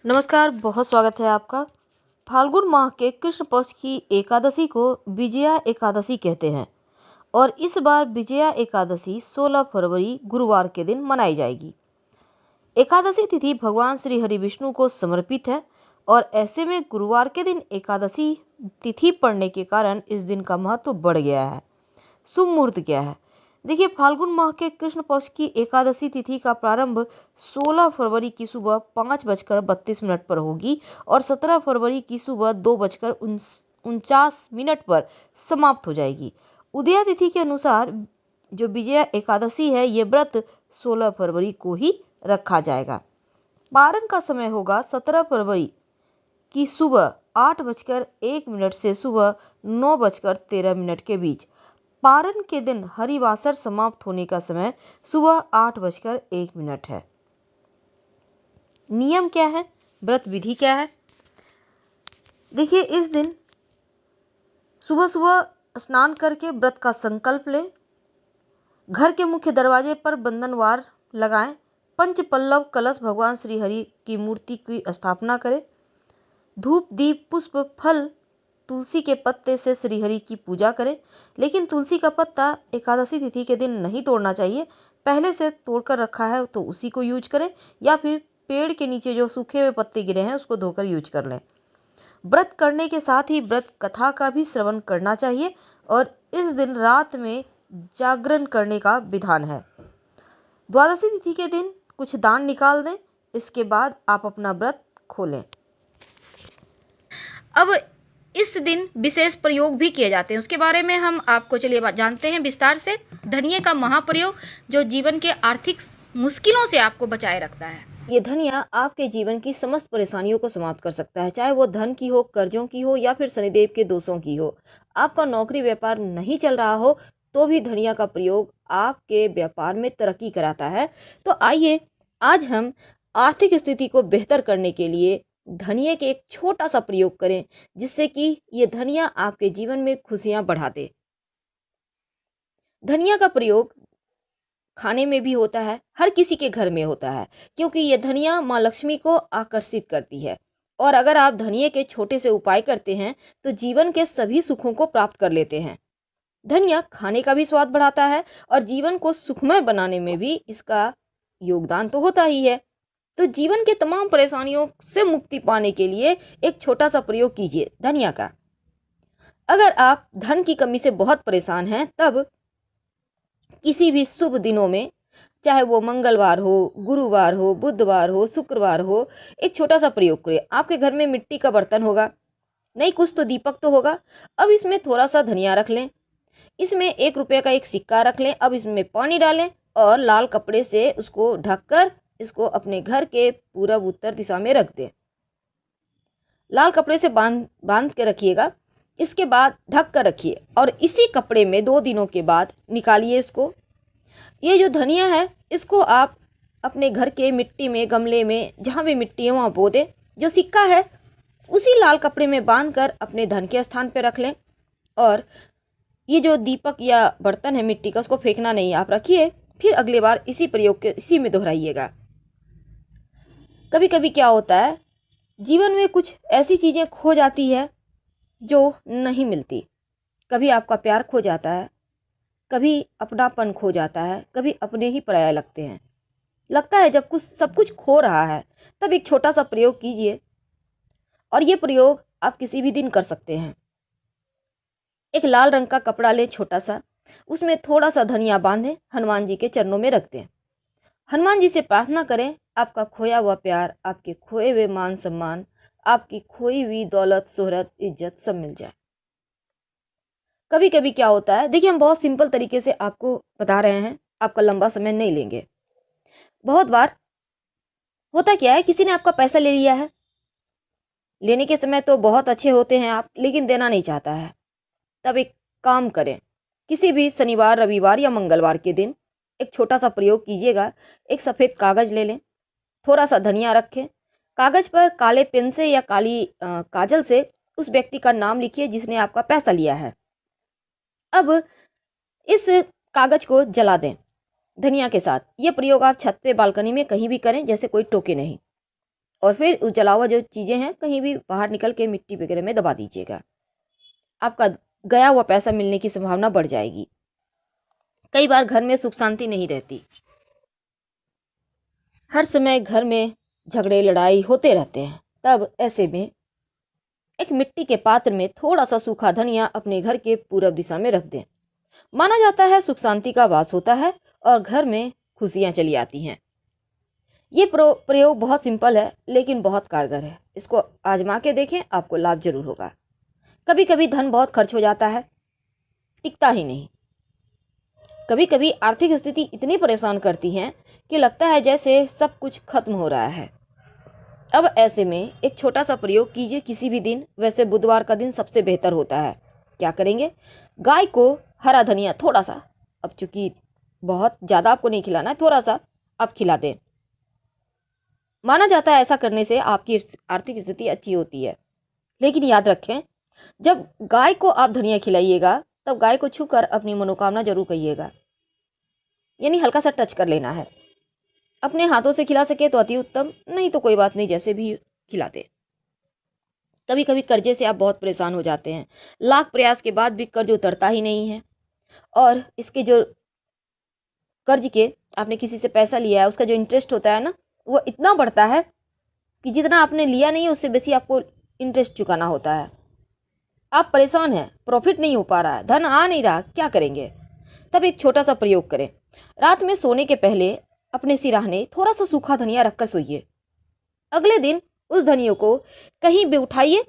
नमस्कार, बहुत स्वागत है आपका। फाल्गुन माह के कृष्ण पक्ष की एकादशी को विजया एकादशी कहते हैं और इस बार विजया एकादशी 16 फरवरी गुरुवार के दिन मनाई जाएगी। एकादशी तिथि भगवान श्री हरि विष्णु को समर्पित है और ऐसे में गुरुवार के दिन एकादशी तिथि पड़ने के कारण इस दिन का महत्व बढ़ गया है। शुभ मुहूर्त क्या है? देखिए, फाल्गुन माह के कृष्ण पक्ष की एकादशी तिथि का प्रारंभ 16 फरवरी की सुबह 5:32 पर होगी और 17 फरवरी की सुबह 2:49 पर समाप्त हो जाएगी। उदया तिथि के अनुसार जो विजया एकादशी है, ये व्रत 16 फरवरी को ही रखा जाएगा। पारण का समय होगा 17 फरवरी की सुबह 8:01 से सुबह 9:13 के बीच। पारण के दिन हरिवासर समाप्त होने का समय सुबह 8:01 है। नियम क्या है? व्रत विधि क्या है? देखिए, इस दिन सुबह सुबह स्नान करके व्रत का संकल्प लें। घर के मुख्य दरवाजे पर बंधनवार लगाएं। पंच पल्लव कलश भगवान श्री हरि की मूर्ति की स्थापना करें। धूप दीप पुष्प फल तुलसी के पत्ते से श्रीहरि की पूजा करें। लेकिन तुलसी का पत्ता एकादशी तिथि के दिन नहीं तोड़ना चाहिए। पहले से तोड़कर रखा है तो उसी को यूज करें, या फिर पेड़ के नीचे जो सूखे हुए पत्ते गिरे हैं उसको धोकर यूज कर लें। व्रत करने के साथ ही व्रत कथा का भी श्रवण करना चाहिए और इस दिन रात में जागरण करने का विधान है। द्वादशी तिथि के दिन कुछ दान निकाल दें, इसके बाद आप अपना व्रत खोलें। अब इस दिन विशेष प्रयोग भी किए जाते हैं, उसके बारे में हम आपको चलिए जानते हैं विस्तार से। धनिये का महाप्रयोग जो जीवन के आर्थिक मुश्किलों से आपको बचाए रखता है। ये धनिया आपके जीवन की समस्त परेशानियों को समाप्त कर सकता है, चाहे वो धन की हो, कर्जों की हो या फिर शनिदेव के दोषों की हो। आपका नौकरी व्यापार नहीं चल रहा हो तो भी धनिया का प्रयोग आपके व्यापार में तरक्की कराता है। तो आइए आज हम आर्थिक स्थिति को बेहतर करने के लिए धनिये के एक छोटा सा प्रयोग करें, जिससे कि ये धनिया आपके जीवन में खुशियां बढ़ा दे। धनिया का प्रयोग खाने में भी होता है, हर किसी के घर में होता है, क्योंकि ये धनिया माँ लक्ष्मी को आकर्षित करती है। और अगर आप धनिये के छोटे से उपाय करते हैं तो जीवन के सभी सुखों को प्राप्त कर लेते हैं। धनिया खाने का भी स्वाद बढ़ाता है और जीवन को सुखमय बनाने में भी इसका योगदान तो होता ही है। तो जीवन के तमाम परेशानियों से मुक्ति पाने के लिए एक छोटा सा प्रयोग कीजिए धनिया का। अगर आप धन की कमी से बहुत परेशान हैं, तब किसी भी शुभ दिनों में, चाहे वो मंगलवार हो, गुरुवार हो, बुधवार हो, शुक्रवार हो, एक छोटा सा प्रयोग करिए। आपके घर में मिट्टी का बर्तन होगा, नहीं कुछ तो दीपक तो होगा। अब इसमें थोड़ा सा धनिया रख लें, इसमें 1 रुपये का एक सिक्का रख लें। अब इसमें पानी डालें और लाल कपड़े से उसको ढककर इसको अपने घर के पूरब उत्तर दिशा में रख दें। लाल कपड़े से बांध बांध के रखिएगा। इसके बाद ढक कर रखिए और इसी कपड़े में 2 दिनों के बाद निकालिए इसको। ये जो धनिया है इसको आप अपने घर के मिट्टी में, गमले में, जहाँ भी मिट्टी है वहाँ बो दें। जो सिक्का है उसी लाल कपड़े में बांध कर अपने धन के स्थान पर रख लें। और ये जो दीपक या बर्तन है मिट्टी का, उसको फेंकना नहीं, आप रखिए। फिर अगली बार इसी प्रयोग के इसी में दोहराइएगा। कभी कभी क्या होता है, जीवन में कुछ ऐसी चीज़ें खो जाती है जो नहीं मिलती। कभी आपका प्यार खो जाता है, कभी अपनापन खो जाता है, कभी अपने ही पराया लगते हैं। लगता है जब कुछ सब कुछ खो रहा है, तब एक छोटा सा प्रयोग कीजिए। और ये प्रयोग आप किसी भी दिन कर सकते हैं। एक लाल रंग का कपड़ा लें छोटा सा, उसमें थोड़ा सा धनिया बांधें, हनुमान जी के चरणों में रख दें। हनुमान जी से प्रार्थना करें आपका खोया हुआ प्यार, आपके खोए हुए मान सम्मान, आपकी खोई हुई दौलत, शोहरत, इज्जत सब मिल जाए। कभी कभी क्या होता है, देखिए हम बहुत सिंपल तरीके से आपको बता रहे हैं, आपका लंबा समय नहीं लेंगे। बहुत बार होता क्या है, किसी ने आपका पैसा ले लिया है, लेने के समय तो बहुत अच्छे होते हैं आप, लेकिन देना नहीं चाहता है। तब एक काम करें, किसी भी शनिवार, रविवार या मंगलवार के दिन एक छोटा सा प्रयोग कीजिएगा। एक सफ़ेद कागज़ ले लें, थोड़ा सा धनिया रखें, कागज़ पर काले पेन से या काली काजल से उस व्यक्ति का नाम लिखिए जिसने आपका पैसा लिया है। अब इस कागज़ को जला दें धनिया के साथ। ये प्रयोग आप छत पे, बालकनी में कहीं भी करें, जैसे कोई टोके नहीं। और फिर उस जला हुआ जो चीज़ें हैं कहीं भी बाहर निकल के मिट्टी वगैरह में दबा दीजिएगा। आपका गया हुआ पैसा मिलने की संभावना बढ़ जाएगी। कई बार घर में सुख शांति नहीं रहती, हर समय घर में झगड़े लड़ाई होते रहते हैं। तब ऐसे में एक मिट्टी के पात्र में थोड़ा सा सूखा धनिया अपने घर के पूरब दिशा में रख दें। माना जाता है सुख शांति का वास होता है और घर में खुशियां चली आती हैं। ये प्रयोग बहुत सिंपल है लेकिन बहुत कारगर है। इसको आजमा के देखें, आपको लाभ जरूर होगा। कभी कभी धन बहुत खर्च हो जाता है, टिकता ही नहीं। कभी कभी आर्थिक स्थिति इतनी परेशान करती है कि लगता है जैसे सब कुछ खत्म हो रहा है। अब ऐसे में एक छोटा सा प्रयोग कीजिए किसी भी दिन। वैसे बुधवार का दिन सबसे बेहतर होता है। क्या करेंगे, गाय को हरा धनिया थोड़ा सा, अब चूंकि बहुत ज़्यादा आपको नहीं खिलाना है, थोड़ा सा आप खिला दें। माना जाता है ऐसा करने से आपकी आर्थिक स्थिति अच्छी होती है। लेकिन याद रखें, जब गाय को आप धनिया खिलाइएगा तब गाय को छूकर अपनी मनोकामना जरूर कहिएगा, यानी हल्का सा टच कर लेना है। अपने हाथों से खिला सके तो अति उत्तम, नहीं तो कोई बात नहीं, जैसे भी खिला दे। कभी कभी कर्जे से आप बहुत परेशान हो जाते हैं, लाख प्रयास के बाद भी कर्ज उतरता ही नहीं है। और इसके जो कर्ज के आपने किसी से पैसा लिया है उसका जो इंटरेस्ट होता है ना, वो इतना बढ़ता है कि जितना आपने लिया नहीं उससे बेसी आपको इंटरेस्ट चुकाना होता है। आप परेशान हैं, प्रॉफिट नहीं हो पा रहा है, धन आ नहीं रहा, क्या करेंगे? तब एक छोटा सा प्रयोग करें। रात में सोने के पहले अपने सिराहने थोड़ा सा सूखा धनिया रखकर सोइए। अगले दिन उस धनिया को कहीं भी उठाइए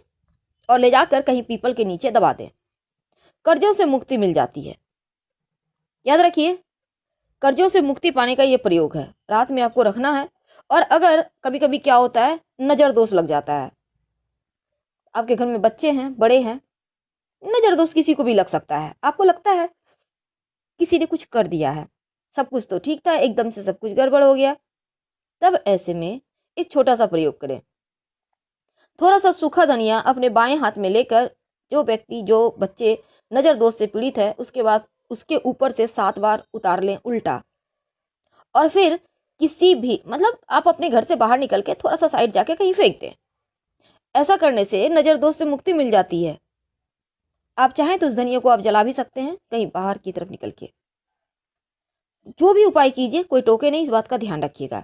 और ले जाकर कहीं पीपल के नीचे दबा दें। कर्जों से मुक्ति मिल जाती है। याद रखिए, कर्जों से मुक्ति पाने का ये प्रयोग है। रात में आपको रखना है। और अगर कभी कभी क्या होता है, नज़र दोष लग जाता है, आपके घर में बच्चे हैं, बड़े हैं, नज़र दोष किसी को भी लग सकता है। आपको लगता है किसी ने कुछ कर दिया है, सब कुछ तो ठीक था, एकदम से सब कुछ गड़बड़ हो गया। तब ऐसे में एक छोटा सा प्रयोग करें। थोड़ा सा सूखा धनिया अपने बाएं हाथ में लेकर जो व्यक्ति, जो बच्चे नज़र दोष से पीड़ित है, उसके बाद उसके ऊपर से 7 बार उतार लें उल्टा। और फिर किसी भी, मतलब आप अपने घर से बाहर निकल के थोड़ा सा साइड जाके कहीं फेंक दें। ऐसा करने से नज़र दोष से मुक्ति मिल जाती है। आप चाहें तो उस धनिया को आप जला भी सकते हैं कहीं बाहर की तरफ निकल के। जो भी उपाय कीजिए, कोई टोके नहीं, इस बात का ध्यान रखिएगा।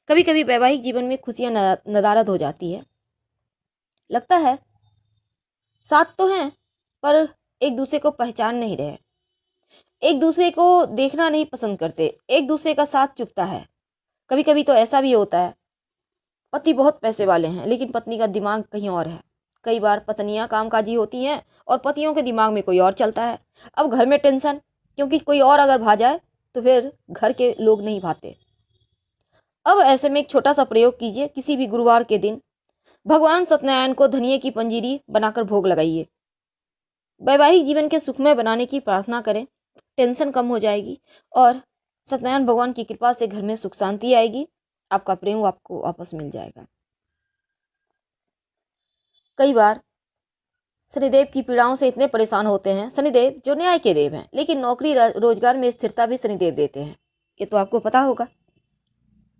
कभी कभी वैवाहिक जीवन में खुशियां नदारद हो जाती है। लगता है साथ तो हैं पर एक दूसरे को पहचान नहीं रहे, एक दूसरे को देखना नहीं पसंद करते, एक दूसरे का साथ चुभता है। कभी कभी तो ऐसा भी होता है, पति बहुत पैसे वाले हैं लेकिन पत्नी का दिमाग कहीं और है। कई बार पत्नियां कामकाजी होती हैं और पतियों के दिमाग में कोई और चलता है। अब घर में टेंशन, क्योंकि कोई और अगर भा जाए तो फिर घर के लोग नहीं भाते। अब ऐसे में एक छोटा सा प्रयोग कीजिए। किसी भी गुरुवार के दिन भगवान सत्यनारायण को धनिये की पंजीरी बनाकर भोग लगाइए। वैवाहिक जीवन के सुखमय बनाने की प्रार्थना करें, टेंशन कम हो जाएगी और सत्यनारायण भगवान की कृपा से घर में सुख शांति आएगी। आपका प्रेम आपको वापस मिल जाएगा। कई बार शनिदेव की पीड़ाओं से इतने परेशान होते हैं। शनिदेव जो न्याय के देव हैं, लेकिन नौकरी रोजगार में स्थिरता भी शनिदेव देते हैं, ये तो आपको पता होगा।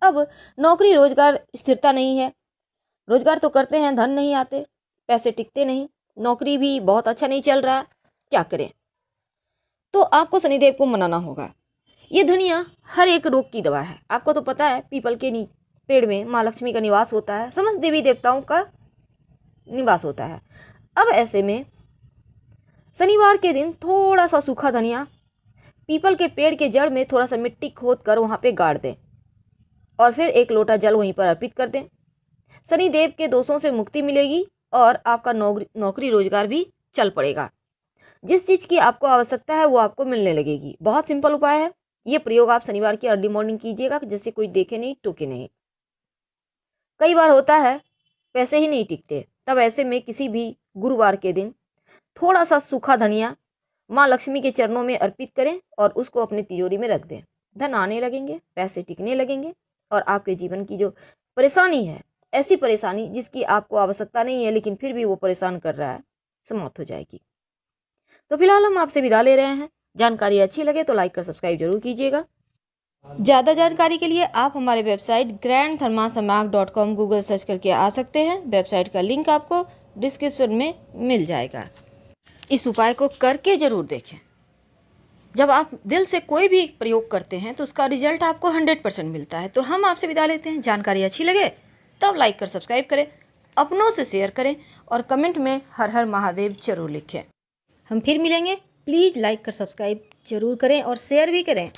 अब नौकरी रोजगार स्थिरता नहीं है, रोजगार तो करते हैं, धन नहीं आते, पैसे टिकते नहीं, नौकरी भी बहुत अच्छा नहीं चल रहा, क्या करें? तो आपको शनिदेव को मनाना होगा। ये धनिया हर एक रोग की दवा है। आपको तो पता है पीपल के पेड़ में माँ लक्ष्मी का निवास होता है, समस्त देवी देवताओं का निवास होता है। अब ऐसे में शनिवार के दिन थोड़ा सा सूखा धनिया पीपल के पेड़ के जड़ में थोड़ा सा मिट्टी खोद कर वहाँ पे गाड़ दें और फिर एक लोटा जल वहीं पर अर्पित कर दें। शनिदेव के दोषों से मुक्ति मिलेगी और आपका नौकरी रोजगार भी चल पड़ेगा। जिस चीज़ की आपको आवश्यकता है वो आपको मिलने लगेगी। बहुत सिंपल उपाय है। ये प्रयोग आप शनिवार की अर्ली मॉर्निंग कीजिएगा, जैसे कोई देखे नहीं, टोके नहीं। कई बार होता है पैसे ही नहीं टिकते, तब ऐसे में किसी भी गुरुवार के दिन थोड़ा सा सूखा धनिया माँ लक्ष्मी के चरणों में अर्पित करें और उसको अपनी तिजोरी में रख दें। धन आने लगेंगे, पैसे टिकने लगेंगे और आपके जीवन की जो परेशानी है, ऐसी परेशानी जिसकी आपको आवश्यकता नहीं है लेकिन फिर भी वो परेशान कर रहा है, समाप्त हो जाएगी। तो फिलहाल हम आपसे विदा ले रहे हैं। जानकारी अच्छी लगे तो लाइक कर सब्सक्राइब जरूर कीजिएगा। ज़्यादा जानकारी के लिए आप हमारे वेबसाइट grandthermasamag.com गूगल सर्च करके आ सकते हैं। वेबसाइट का लिंक आपको डिस्क्रिप्शन में मिल जाएगा। इस उपाय को करके ज़रूर देखें। जब आप दिल से कोई भी प्रयोग करते हैं तो उसका रिजल्ट आपको 100% मिलता है। तो हम आपसे विदा लेते हैं। जानकारी अच्छी लगे तब लाइक कर सब्सक्राइब करें, अपनों से शेयर करें और कमेंट में हर हर महादेव जरूर लिखें। हम फिर मिलेंगे। प्लीज़ लाइक कर सब्सक्राइब जरूर करें और शेयर भी करें।